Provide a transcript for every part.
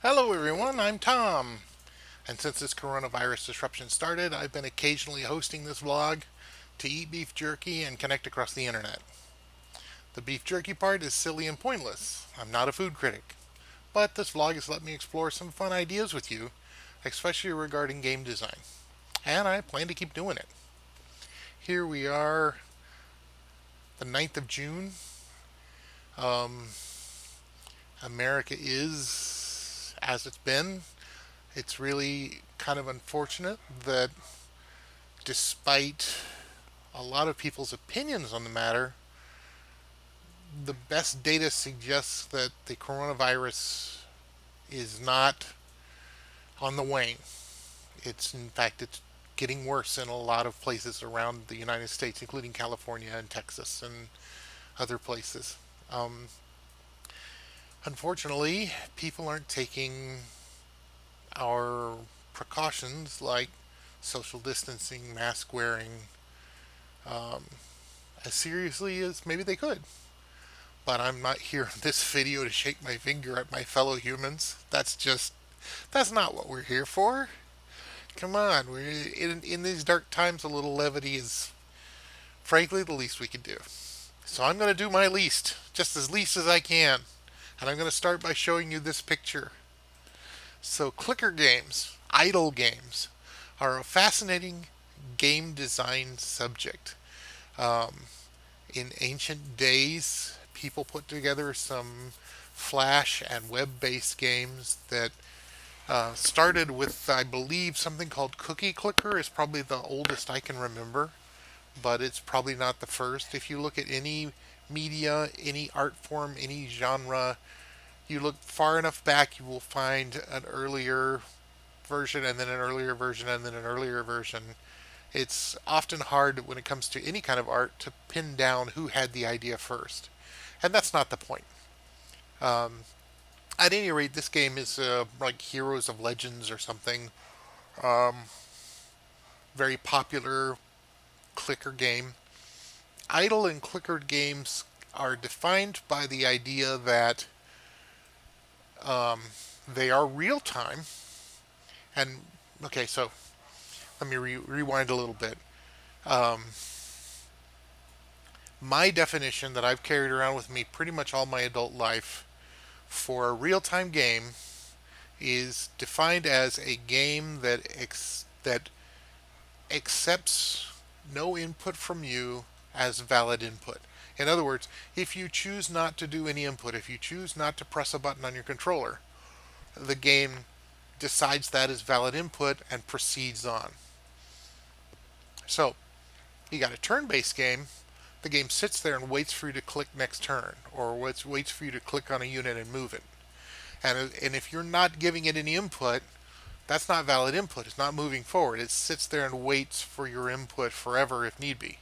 Hello everyone, I'm Tom. And since this coronavirus disruption started, I've been occasionally hosting this vlog to eat beef jerky and connect across the internet. The beef jerky part is silly and pointless. I'm not a food critic. But this vlog has let me explore some fun ideas with you, especially regarding game design. And I plan to keep doing it. Here we are, the 9th of June. Um, America is as it's been. It's really kind of unfortunate that despite a lot of people's opinions on the matter, the best data suggests that the coronavirus is not on the wane. In fact, it's getting worse in a lot of places around the United States, including California and Texas and other places. Um, Unfortunately, people aren't taking our precautions like social distancing, mask wearing, um, as seriously as maybe they could. But I'm not here in this video to shake my finger at my fellow humans. That's not what we're here for. Come on, we're in these dark times. A little levity is, frankly, the least we can do. So I'm going to do my least, just as least as I can. And I'm going to start by showing you this picture. So clicker games, idle games, are a fascinating game design subject. Um, in ancient days, people put together some Flash and web based games that started with, I believe, something called Cookie Clicker, is probably the oldest I can remember, but it's probably not the first. If you look at any media, any art form, any genre, you look far enough back, you will find an earlier version, and then an earlier version, and then an earlier version. It's often hard when it comes to any kind of art to pin down who had the idea first. And that's not the point. Um, at any rate, this game is like Heroes of Legends or something. Um, Very popular clicker game. Idle and clickered games are defined by the idea that um, they are real time. And okay, so let me rewind a little bit. Um, my definition that I've carried around with me pretty much all my adult life for a real time game is defined as a game that accepts no input from you as valid input. In other words, if you choose not to do any input, if you choose not to press a button on your controller, the game decides that is valid input and proceeds on. So, you got a turn based game, the game sits there and waits for you to click next turn, or waits for you to click on a unit and move it. And if you're not giving it any input, that's not valid input. It's not moving forward. It sits there and waits for your input forever if need be.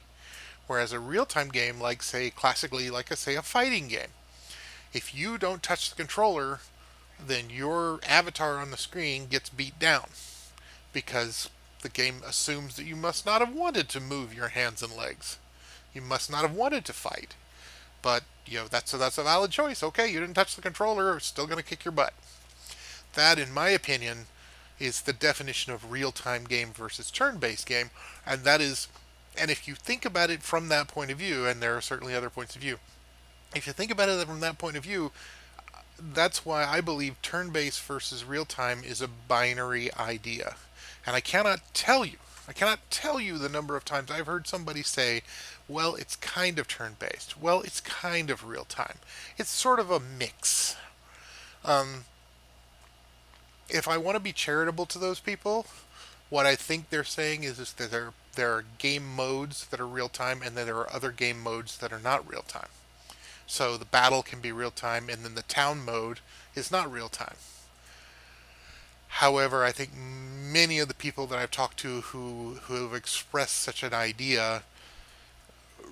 Whereas a real time game, like, say, classically, like, say, a fighting game, if you don't touch the controller, then your avatar on the screen gets beat down because the game assumes that you must not have wanted to move your hands and legs. You must not have wanted to fight. But, that's a valid choice. Okay, you didn't touch the controller, it's still going to kick your butt. That, in my opinion, is the definition of real-time game versus turn-based game, and that is, and if you think about it from that point of view, and there are certainly other points of view, if you think about it from that point of view, that's why I believe turn-based versus real-time is a binary idea. And I cannot tell you the number of times I've heard somebody say, well, it's kind of turn-based. Well, it's kind of real-time. It's sort of a mix. Um, if I want to be charitable to those people, what I think they're saying is that there are game modes that are real time, and then there are other game modes that are not real time. So the battle can be real time, and then the town mode is not real time. However, I think many of the people that I've talked to who have expressed such an idea,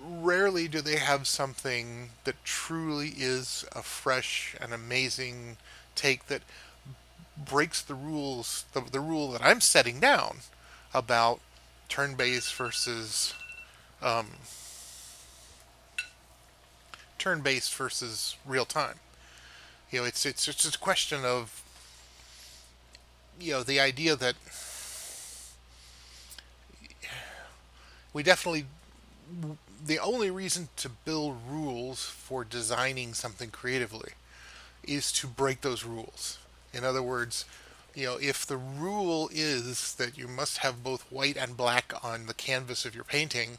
rarely do they have something that truly is a fresh and amazing take that breaks the rules, the rule that I'm setting down about turn-based versus um, turn-based versus real time. It's just a question of the idea that we definitely, the only reason to build rules for designing something creatively is to break those rules. In other words, if the rule is that you must have both white and black on the canvas of your painting,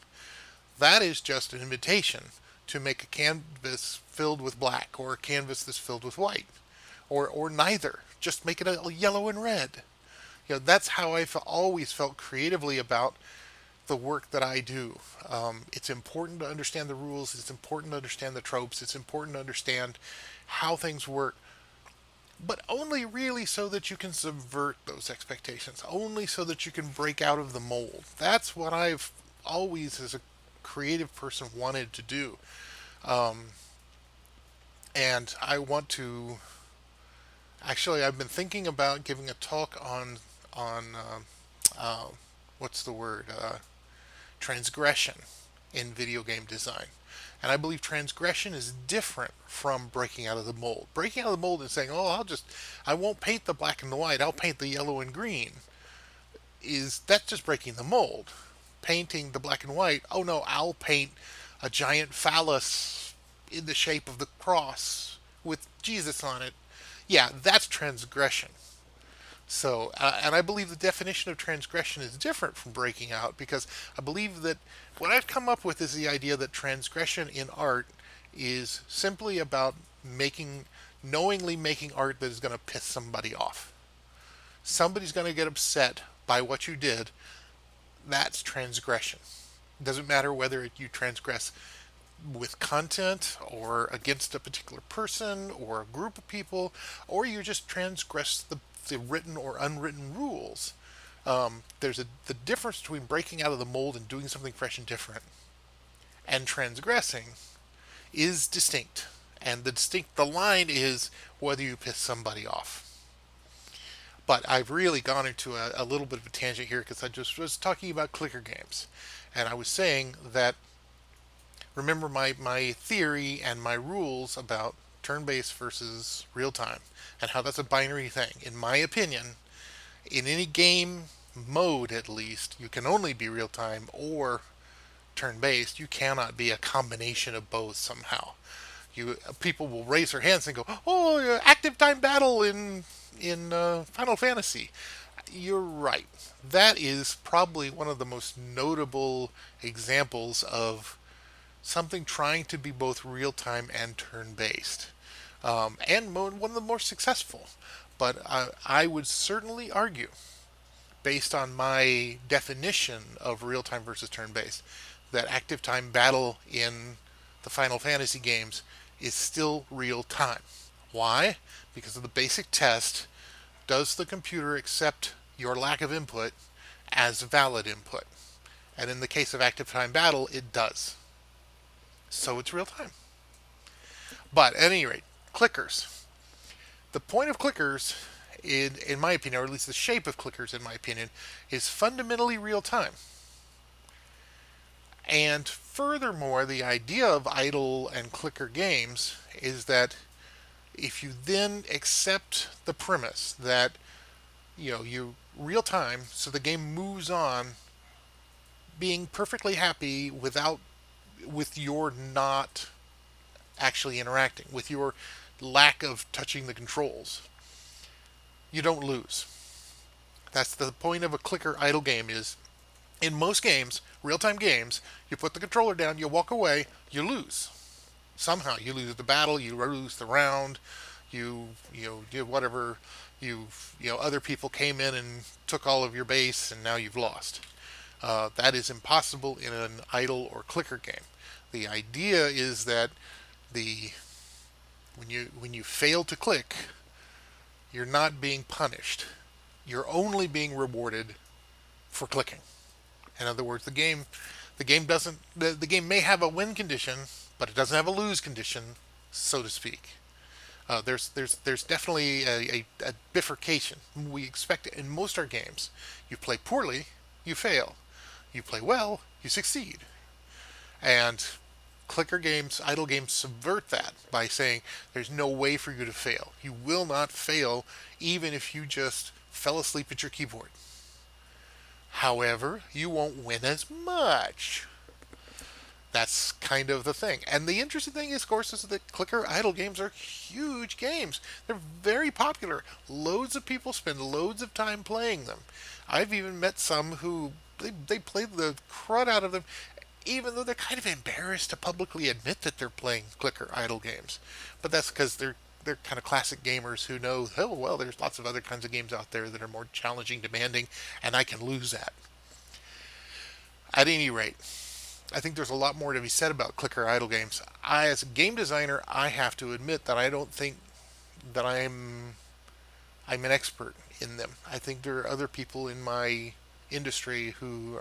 that is just an invitation to make a canvas filled with black or a canvas that's filled with white, or neither. Just make it a yellow and red. That's how I've always felt creatively about the work that I do. It's important to understand the rules. It's important to understand the tropes. It's important to understand how things work, but only really so that you can subvert those expectations, only so that you can break out of the mold. That's what I've always, as a creative person, wanted to do. Um, and I want to actually. I've been thinking about giving a talk on uh, what's the word, transgression in video game design. And I believe transgression is different from breaking out of the mold. Breaking out of the mold is saying, "Oh, I won't paint the black and the white. I'll paint the yellow and green." That's just breaking the mold. Painting the black and white, "Oh no, I'll paint a giant phallus in the shape of the cross with Jesus on it." Yeah, that's transgression. So, and I believe the definition of transgression is different from breaking out, because I believe that what I've come up with is the idea that transgression in art is simply about knowingly making art that is going to piss somebody off. Somebody's going to get upset by what you did. That's transgression. It doesn't matter whether you transgress with content or against a particular person or a group of people, or you just transgress the written or unwritten rules. The difference between breaking out of the mold and doing something fresh and different and transgressing is distinct. And the line is whether you piss somebody off. But I've really gone into a little bit of a tangent here, because I just was talking about clicker games. And I was saying that, remember my theory and my rules about turn-based versus real-time, and how that's a binary thing. In my opinion, in any game mode at least, you can only be real-time or turn-based. You cannot be a combination of both somehow. People will raise their hands and go, "Oh, active time battle in Final Fantasy." You're right. That is probably one of the most notable examples of something trying to be both real time and turn based, and one of the more successful. But I would certainly argue, based on my definition of real time versus turn based, that active time battle in the Final Fantasy games is still real time. Why? Because of the basic test: does the computer accept your lack of input as valid input? And in the case of active time battle, it does. So it's real time. But at any rate, clickers. The point of clickers, in my opinion, or at least the shape of clickers, in my opinion, is fundamentally real time. And furthermore, the idea of idle and clicker games is that if you then accept the premise that you real time, so the game moves on being perfectly happy with your not actually interacting, with your lack of touching the controls, you don't lose. That's the point of a clicker idle game. Is in most games, real-time games, you put the controller down, you walk away, you lose. Somehow you lose the battle, you lose the round, you did whatever, other people came in and took all of your base, and now you've lost. That is impossible in an idle or clicker game. The idea is that the when you fail to click, you're not being punished. You're only being rewarded for clicking. In other words, the game doesn't the game may have a win condition, but it doesn't have a lose condition, so to speak. There's definitely a bifurcation. We expect it in most our games. You play poorly, you fail. You play well, you succeed. And clicker games, idle games subvert that by saying there's no way for you to fail. You will not fail even if you just fell asleep at your keyboard. However, you won't win as much. That's kind of the thing. And the interesting thing is, of course, is that clicker idle games are huge games. They're very popular. Loads of people spend loads of time playing them. I've even met some who they play the crud out of them, even though they're kind of embarrassed to publicly admit that they're playing clicker idle games. But that's because they're kind of classic gamers who know, oh well, there's lots of other kinds of games out there that are more challenging, demanding, and I can lose at. At any rate, I think there's a lot more to be said about clicker idle games. As a game designer, I have to admit that I don't think that I'm an expert in them. I think there are other people in my industry who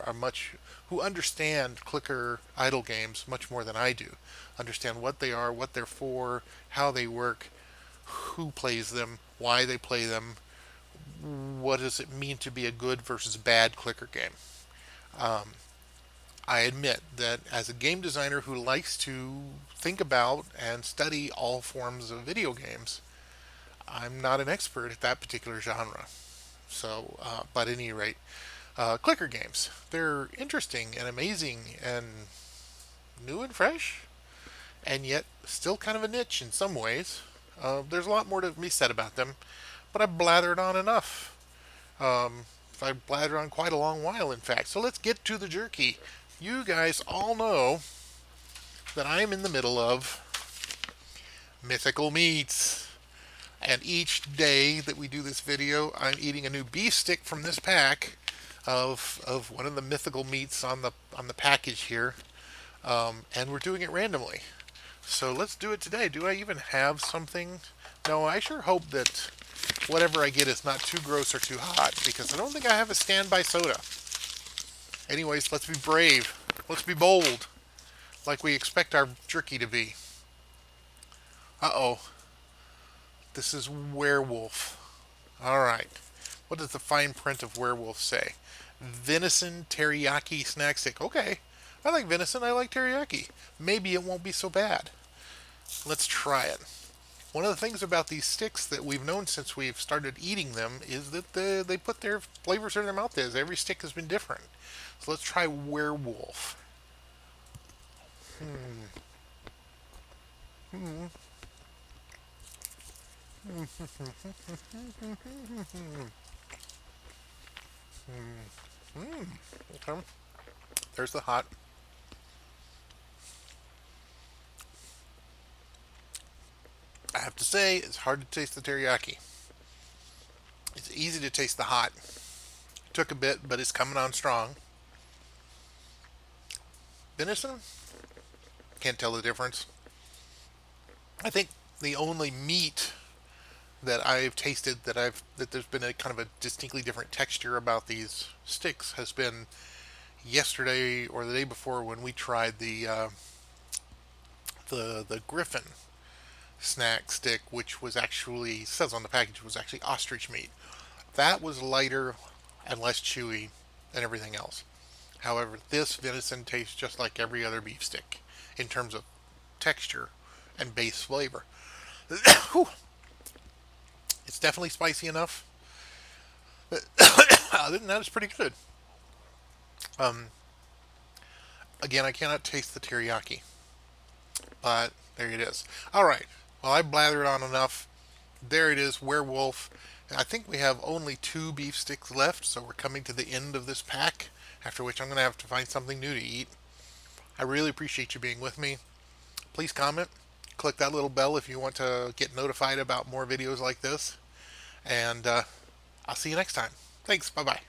understand clicker idle games much more than I do. Understand what they are, what they're for, how they work, who plays them, why they play them, what does it mean to be a good versus bad clicker game. Um, I admit that as a game designer who likes to think about and study all forms of video games, I'm not an expert at that particular genre. So, but at any rate, clicker games, they're interesting and amazing and new and fresh, and yet still kind of a niche in some ways. There's a lot more to be said about them, but I've blathered on enough. I've blathered on quite a long while, in fact. So let's get to the jerky. You guys all know that I'm in the middle of mythical meats. And each day that we do this video, I'm eating a new beef stick from this pack of one of the mythical meats on the package here, and we're doing it randomly. So let's do it today. Do I even have something? No, I sure hope that whatever I get is not too gross or too hot, because I don't think I have a standby soda. Anyways, let's be brave. Let's be bold, like we expect our jerky to be. Uh-oh. This is werewolf. Alright. What does the fine print of werewolf say? Venison teriyaki snack stick. Okay. I like venison. I like teriyaki. Maybe it won't be so bad. Let's try it. One of the things about these sticks that we've known since we've started eating them is that they put their flavors in their mouth. Every stick has been different. So let's try werewolf. Okay. There's the hot. I have to say, it's hard to taste the teriyaki. It's easy to taste the hot. It took a bit, but it's coming on strong. Venison? Can't tell the difference. I think the only meat that I've tasted that there's been a kind of a distinctly different texture about these sticks has been yesterday or the day before when we tried the Griffin snack stick, which was actually, says on the package, was actually ostrich meat. That was lighter and less chewy than everything else. However, this venison tastes just like every other beef stick in terms of texture and base flavor. It's definitely spicy enough. Other than that, it's pretty good. Um, Again, I cannot taste the teriyaki, but there it is. All right. Well, I blathered on enough. There it is, werewolf. I think we have only 2 beef sticks left, so we're coming to the end of this pack, after which I'm going to have to find something new to eat. I really appreciate you being with me. Please comment. Click that little bell if you want to get notified about more videos like this. And I'll see you next time. Thanks. Bye-bye.